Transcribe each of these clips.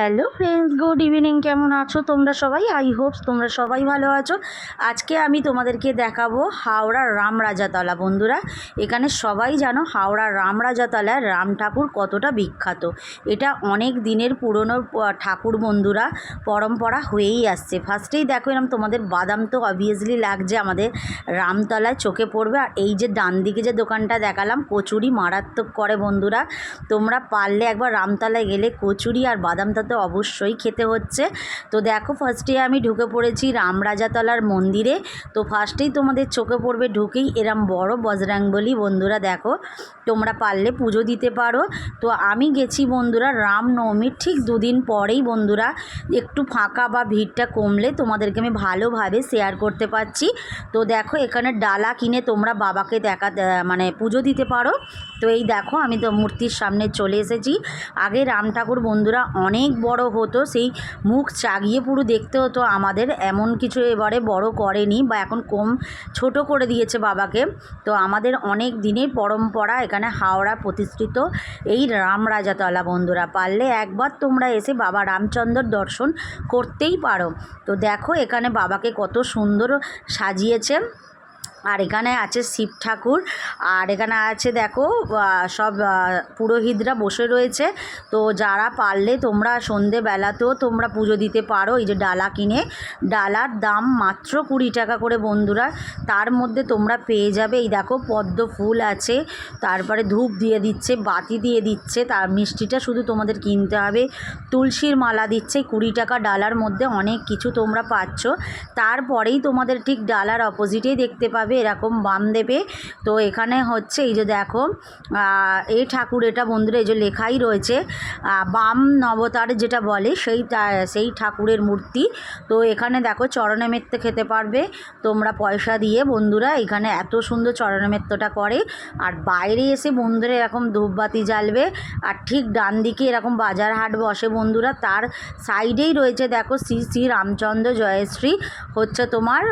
Hello friends, good evening. কেমন আছো তোমরা সবাই? আই হোপ তোমরা সবাই ভালো আছো। আজকে আমি তোমাদেরকে দেখাবো হাওড়ার রামরাজাতলা। বন্ধুরা, এখানে সবাই জানো হাওড়ার রামরাজাতলায় রাম ঠাকুর কতটা বিখ্যাত। এটা অনেক দিনের পুরনো ঠাকুর বন্ধুরা, পরম্পরা হয়েই আসছে। ফার্স্টেই দেখো এরকম তোমাদের বাদাম তো অবভিয়াসলি লাগছে আমাদের রামতলায় চোখে পড়বে। আর এই যে ডান দিকে যে দোকানটা দেখালাম, কচুরি মারাত্মক করে বন্ধুরা। তোমরা পারলে একবার রামতলায় গেলে কচুরি আর বাদামটা তো অবশ্যই খেতে হচ্ছে। তো দেখো ফার্স্টে আমি ঢুকে পড়েছি রামরাজাতলার মন্দিরে। তো ফার্স্টেই তোমাদের চোখে পড়বে ঢুকেই এরম বড় বজরংবলী। বন্ধুরা দেখো, তোমরা পারলে পুজো দিতে পারো। তো আমি গেছি বন্ধুরা রামনবমীর ঠিক দুদিন পরেই। বন্ধুরা, একটু ফাঁকা বা ভিড়টা কমলে তোমাদেরকে আমি ভালোভাবে শেয়ার করতে পারছি। তো দেখো এখানে ডালা কিনে তোমরা বাবাকে মানে পুজো দিতে পারো। তো এই দেখো আমি তো মূর্তির সামনে চলে এসেছি। আগে রাম ঠাকুর বন্ধুরা অনেক বড় হতো, সেই মুখ চাগিয়ে পুরো দেখতে হতো আমাদের। এমন কিছু এবারে বড় করেনি বা এখন কম ছোট করে দিয়েছে বাবাকে। তো আমাদের অনেক দিনের পরম্পরা এখানে হাওড়া প্রতিষ্ঠিত এই রামরাজাতলা। বন্ধুরা পারলে একবার তোমরা এসে বাবা রামচন্দ্রর দর্শন করতেই পারো। তো দেখো এখানে বাবাকে কত সুন্দর সাজিয়েছে। আর এখানে আছে শিব ঠাকুর, আর এখানে আছে দেখো সব পুরোহিতরা বসে রয়েছে। তো যারা পারলে তোমরা সন্ধেবেলাতেও তোমরা পুজো দিতে পারো। এই যে ডালা কিনে, ডালার দাম মাত্র 20 টাকা করে বন্ধুরা। তার মধ্যে তোমরা পেয়ে যাবে এই দেখো পদ্ম ফুল আছে, তারপরে ধূপ দিয়ে দিচ্ছে, বাতি দিয়ে দিচ্ছে, তার মিষ্টিটা শুধু তোমাদের কিনতে হবে। তুলসীর মালা দিচ্ছে 20 টাকা ডালার মধ্যে। অনেক কিছু তোমরা পাচ্ছ। তারপরেই তোমাদের ঠিক ডালার অপোজিটেই দেখতে পাবে এরকম বাম দেবে। তো এখানে হচ্ছে এই যে দেখো এই ঠাকুর, এটা বন্ধুরা এই যে লেখাই রয়েছে বাম নবতার যেটা বলে সেই ঠাকুরের মূর্তি। তো এখানে দেখো চরণামৃত খেতে পারবে তোমরা পয়সা দিয়ে। বন্ধুরা এখানে এত সুন্দর চরণামৃতটা করে। আর বাইরে এসে বন্ধুরা এরকম ধূপবাতি জ্বালবে। আর ঠিক ডান দিকে এরকম বাজার হাট বসে বন্ধুরা। তার সাইডেই রয়েছে দেখো শ্রী শ্রী রামচন্দ্র জয়শ্রী হচ্ছে তোমার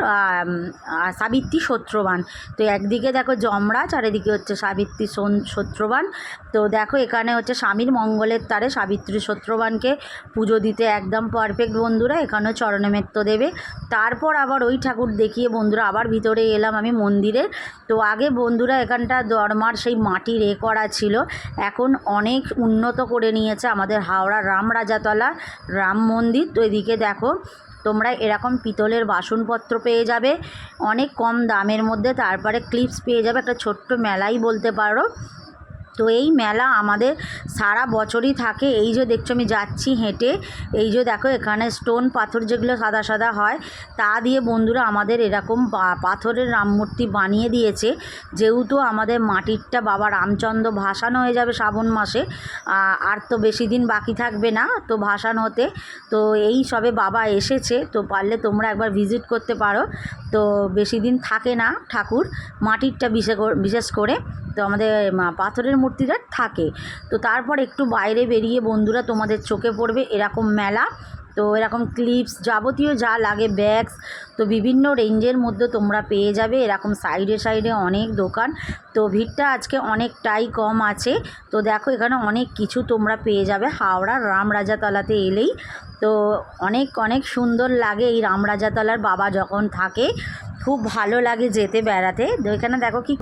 সাবিত্রী সত্যবান। তো একদিকে দেখো যমরাজ আর এদিকে হচ্ছে সাবিত্রী সত্যবান। তো দেখো এখানে হচ্ছে স্বামীর মঙ্গলের তারে সাবিত্রী সত্যবানকে পুজো দিতে একদম পারফেক্ট বন্ধুরা। এখানেও চরণামৃত দেবে। তারপর আবার ওই ঠাকুর দেখিয়ে বন্ধুরা আবার ভিতরে এলাম আমি মন্দিরে। তো আগে বন্ধুরা এখানটা দরমার সেই মাটির করা ছিল, এখন অনেক উন্নত করে নিয়েছে আমাদের হাওড়া রামরাজাতলা রাম মন্দির। তো এদিকে দেখো তোমরা এরকম পিতলের বাসনপত্র পেয়ে যাবে অনেক কম দামের মধ্যে। তারপরে ক্লিপস পেয়ে যাবে, একটা ছোট্ট মেলাই বলতে পারো। তো এই মেলা আমাদের সারা বছরই থাকে। এই যে দেখছো আমি যাচ্ছি হেঁটে, এই যে দেখো এখানে স্টোন পাথর যেগুলো সাদা সাদা হয় তা দিয়ে বন্ধুরা আমাদের এরকম পাথরের রাম মূর্তি বানিয়ে দিয়েছে। যেহেতু আমাদের মাটিরটা বাবা রামচন্দ্র ভাসান হয়ে যাবে শ্রাবণ মাসে, আর তো বেশি দিন বাকি থাকবে না তো ভাসান হতে। তো এই সবে বাবা এসেছে, তো পারলে তোমরা একবার ভিজিট করতে পারো। তো বেশি দিন থাকে না ঠাকুর, মাটিরটা বিশেষ করে। তো আমাদের পাথরের মূর্তিটা থাকে। তো তারপর একটু বাইরে বেরিয়ে বন্ধুরা তোমাদের চোখে পড়বে এরকম মেলা। তো এরকম ক্লিপস যাবতীয় যা লাগে, ব্যাগস, তো বিভিন্ন রেঞ্জের মধ্যে তোমরা পেয়ে যাবে। এরকম সাইডে সাইডে অনেক দোকান। তো ভিড়টা আজকে অনেকটাই কম আছে। তো দেখো এখানে অনেক কিছু তোমরা পেয়ে যাবে হাওড়ার রামরাজাতলাতে এলেই। তো অনেক অনেক সুন্দর লাগে এই রামরাজাতলার বাবা যখন থাকে, খুব ভালো লাগে যেতে বেড়াতে। তো এখানে দেখো কি